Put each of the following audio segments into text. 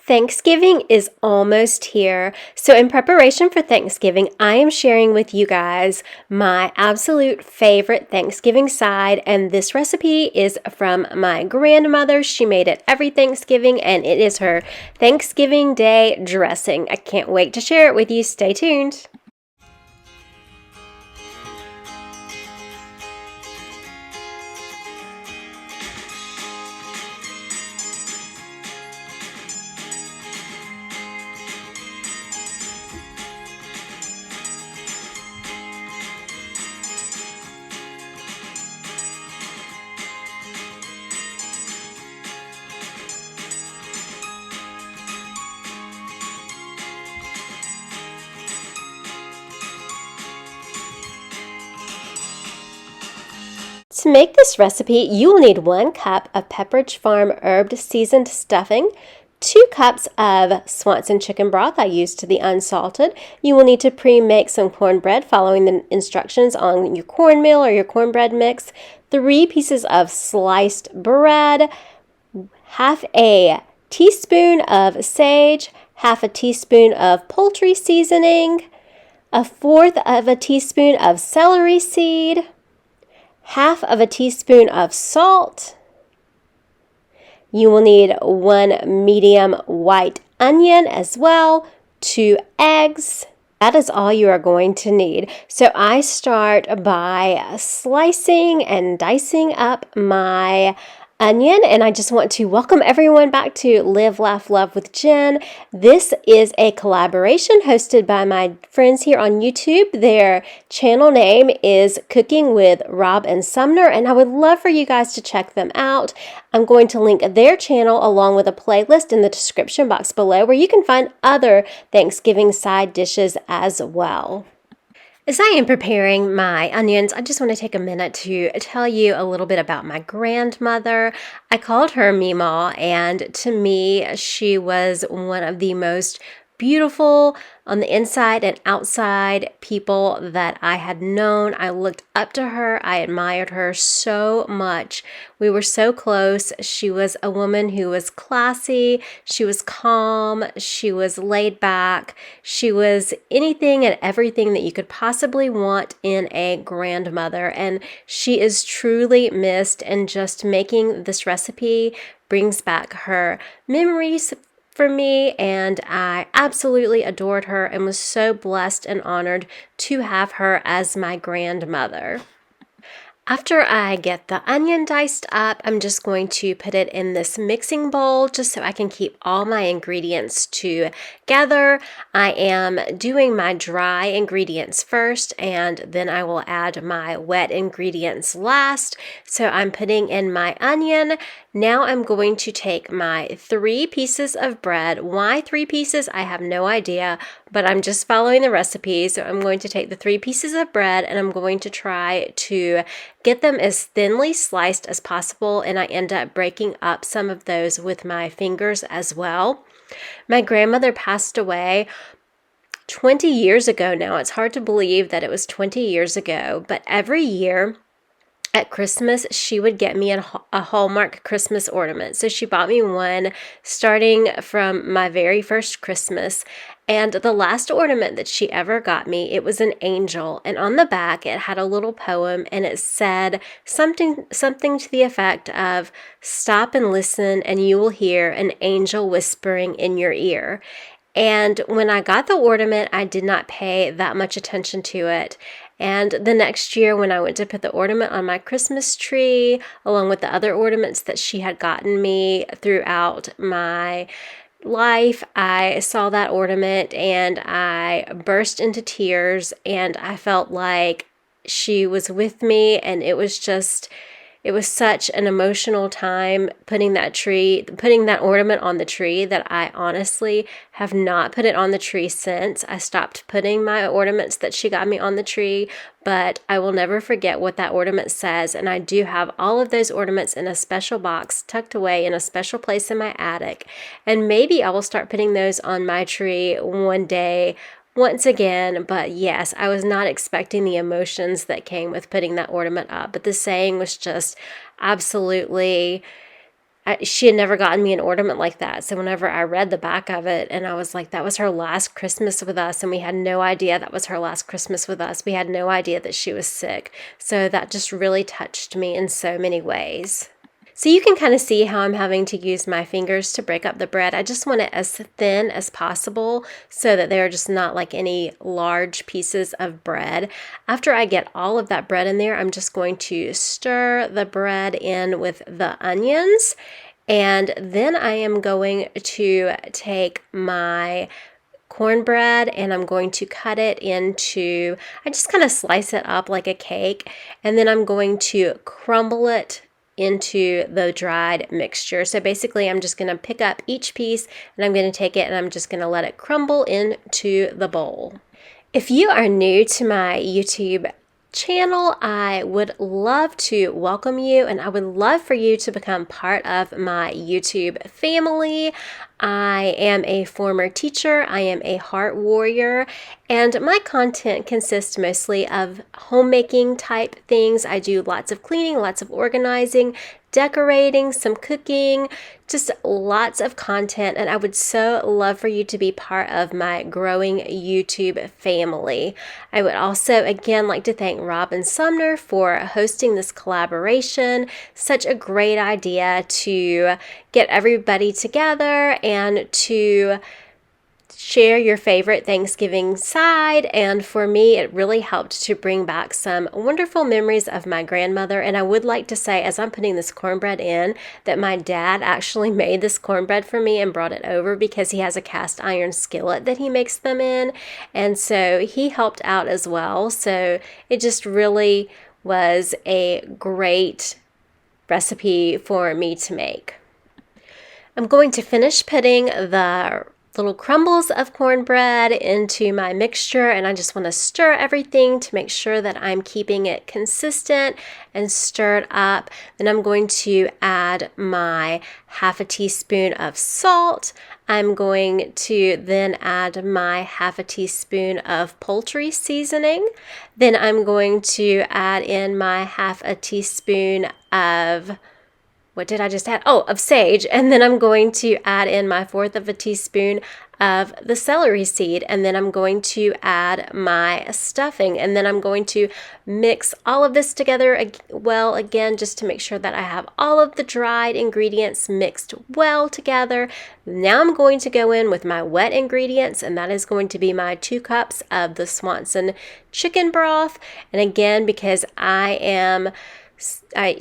Thanksgiving is almost here, so in preparation for Thanksgiving, I am sharing with you guys my absolute favorite Thanksgiving side, and this recipe is from my grandmother. She made it every Thanksgiving, and it is her Thanksgiving Day dressing. I can't wait to share it with you. Stay tuned. To make this recipe, you will need 1 cup of Pepperidge Farm herbed seasoned stuffing, 2 cups of Swanson chicken broth. I used the unsalted. You will need to pre-make some cornbread following the instructions on your cornmeal or your cornbread mix, 3 pieces of sliced bread, half a teaspoon of sage, half a teaspoon of poultry seasoning, 1/4 of a teaspoon of celery seed, half of a teaspoon of salt. You will need 1 medium white onion as well, 2 eggs. That is all you are going to need. So I start by slicing and dicing up my onion, and I just want to welcome everyone back to Live, Laugh, Love with Jen. This is a collaboration hosted by my friends here on YouTube. Their channel name is Cooking with Rob and Sumner, and I would love for you guys to check them out. I'm going to link their channel along with a playlist in the description box below where you can find other Thanksgiving side dishes as well. As I am preparing my onions, I just want to take a minute to tell you a little bit about my grandmother. I called her Meemaw, and to me, she was one of the most beautiful on the inside and outside people that I had known. I looked up to her. I admired her so much. We were so close. She was a woman who was classy. She was calm. She was laid back. She was anything and everything that you could possibly want in a grandmother. And she is truly missed, and just making this recipe brings back her memories for me, and I absolutely adored her and was so blessed and honored to have her as my grandmother. After I get the onion diced up, I'm just going to put it in this mixing bowl just so I can keep all my ingredients together. I am doing my dry ingredients first, and then I will add my wet ingredients last. So I'm putting in my onion. Now I'm going to take my 3 pieces of bread. Why 3 pieces? I have no idea, but I'm just following the recipe. So I'm going to take the 3 pieces of bread, and I'm going to try to get them as thinly sliced as possible, and I end up breaking up some of those with my fingers as well. My grandmother passed away 20 years ago now. It's hard to believe that it was 20 years ago, but every year at Christmas, she would get me a Hallmark Christmas ornament. So she bought me one starting from my very first Christmas. And the last ornament that she ever got me, it was an angel. And on the back, it had a little poem, and it said something to the effect of, "Stop and listen, and you will hear an angel whispering in your ear." And when I got the ornament, I did not pay that much attention to it. And the next year, when I went to put the ornament on my Christmas tree, along with the other ornaments that she had gotten me throughout my life, I saw that ornament and I burst into tears, and I felt like she was with me, and it was such an emotional time putting that ornament on the tree that I honestly have not put it on the tree since. I stopped putting my ornaments that she got me on the tree, but I will never forget what that ornament says. And I do have all of those ornaments in a special box tucked away in a special place in my attic. And maybe I will start putting those on my tree one day once again. But yes, I was not expecting the emotions that came with putting that ornament up, but the saying was just absolutely she had never gotten me an ornament like that. So whenever I read the back of it, and I was like, that was her last Christmas with us, and we had no idea that was her last Christmas with us. We had no idea that she was sick. So that just really touched me in so many ways. So you can kind of see how I'm having to use my fingers to break up the bread. I just want it as thin as possible so that there are just not like any large pieces of bread. After I get all of that bread in there, I'm just going to stir the bread in with the onions. And then I am going to take my cornbread and I'm going to cut it into, I just kind of slice it up like a cake. And then I'm going to crumble it into the dried mixture. So basically I'm just going to pick up each piece and I'm going to take it and I'm just going to let it crumble into the bowl. If you are new to my YouTube channel, I would love to welcome you and I would love for you to become part of my YouTube family. I am a former teacher, I am a heart warrior, and my content consists mostly of homemaking type things. I do lots of cleaning, lots of organizing, decorating, some cooking, just lots of content, and I would so love for you to be part of my growing YouTube family. I would also again like to thank Rob and Sumner for hosting this collaboration. Such a great idea to get everybody together and to share your favorite Thanksgiving side, and for me it really helped to bring back some wonderful memories of my grandmother. And I would like to say, as I'm putting this cornbread in, that my dad actually made this cornbread for me and brought it over because he has a cast iron skillet that he makes them in, and so he helped out as well. So it just really was a great recipe for me to make. I'm going to finish putting the little crumbles of cornbread into my mixture, and I just want to stir everything to make sure that I'm keeping it consistent and stirred up. Then I'm going to add my half a teaspoon of salt. I'm going to then add my half a teaspoon of poultry seasoning. Then I'm going to add in my half a teaspoon of, what did I just add? Oh, of sage. And then I'm going to add in my 1/4 of a teaspoon of the celery seed. And then I'm going to add my stuffing. And then I'm going to mix all of this together well again, just to make sure that I have all of the dried ingredients mixed well together. Now I'm going to go in with my wet ingredients, and that is going to be my 2 cups of the Swanson chicken broth. And again, because I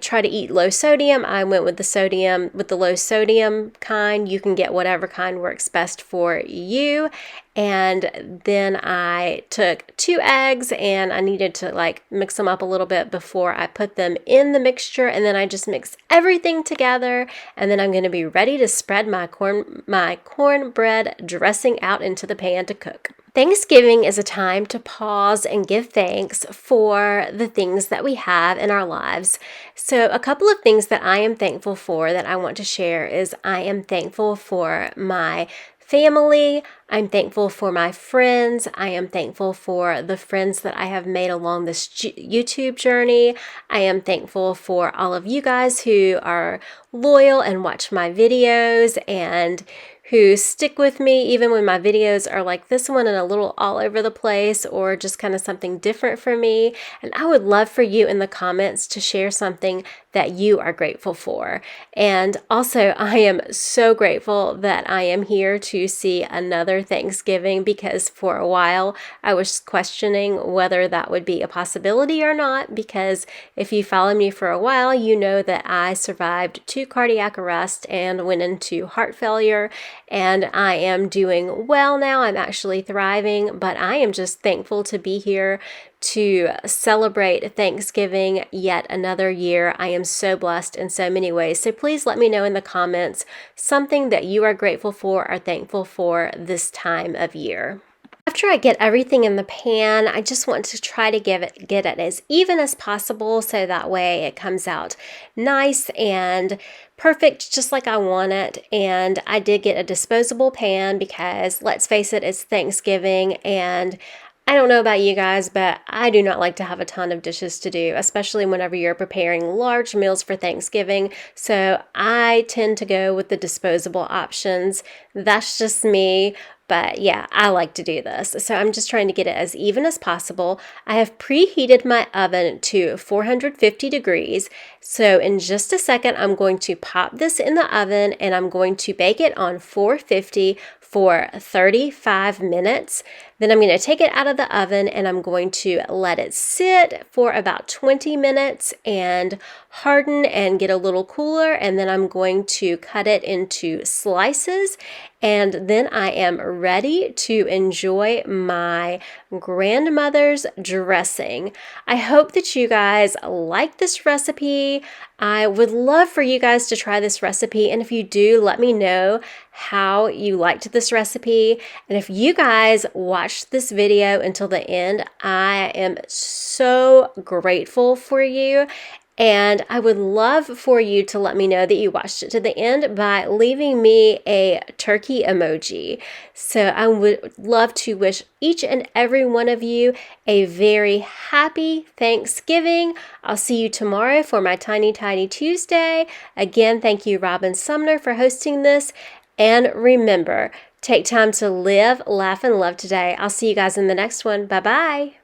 try to eat low sodium, I went with the low sodium kind. You can get whatever kind works best for you. And then I took 2 eggs and I needed to mix them up a little bit before I put them in the mixture. And then I just mix everything together. And then I'm going to be ready to spread my cornbread dressing out into the pan to cook. Thanksgiving is a time to pause and give thanks for the things that we have in our lives. So a couple of things that I am thankful for that I want to share is I am thankful for my family. I'm thankful for my friends. I am thankful for the friends that I have made along this YouTube journey. I am thankful for all of you guys who are loyal and watch my videos and who stick with me even when my videos are like this one and a little all over the place or just kind of something different for me. And I would love for you in the comments to share something that you are grateful for. And also, I am so grateful that I am here to see another Thanksgiving, because for a while I was questioning whether that would be a possibility or not, because if you follow me for a while, you know that I survived 2 cardiac arrests and went into heart failure, and I am doing well now. I'm actually thriving, but I am just thankful to be here to celebrate Thanksgiving yet another year. I am so blessed in so many ways. So please let me know in the comments something that you are grateful for or thankful for this time of year. After I get everything in the pan, I just want to try to get it as even as possible so that way it comes out nice and perfect, just like I want it. And I did get a disposable pan because, let's face it, it's Thanksgiving and I don't know about you guys, but I do not like to have a ton of dishes to do, especially whenever you're preparing large meals for Thanksgiving. So I tend to go with the disposable options. That's just me. But yeah, I like to do this. So I'm just trying to get it as even as possible. I have preheated my oven to 450 degrees. So in just a second, I'm going to pop this in the oven and I'm going to bake it on 450 for 35 minutes. Then I'm going to take it out of the oven and I'm going to let it sit for about 20 minutes and harden and get a little cooler. And then I'm going to cut it into slices. And then I am ready to enjoy my grandmother's dressing. I hope that you guys like this recipe. I would love for you guys to try this recipe. And if you do, let me know how you liked this recipe. And if you guys watched this video until the end, I am so grateful for you. And I would love for you to let me know that you watched it to the end by leaving me a turkey emoji. So I would love to wish each and every one of you a very happy Thanksgiving. I'll see you tomorrow for my Tiny Tidy Tuesday. Again, thank you, Robin Sumner, for hosting this. And remember, take time to live, laugh, and love today. I'll see you guys in the next one. Bye-bye.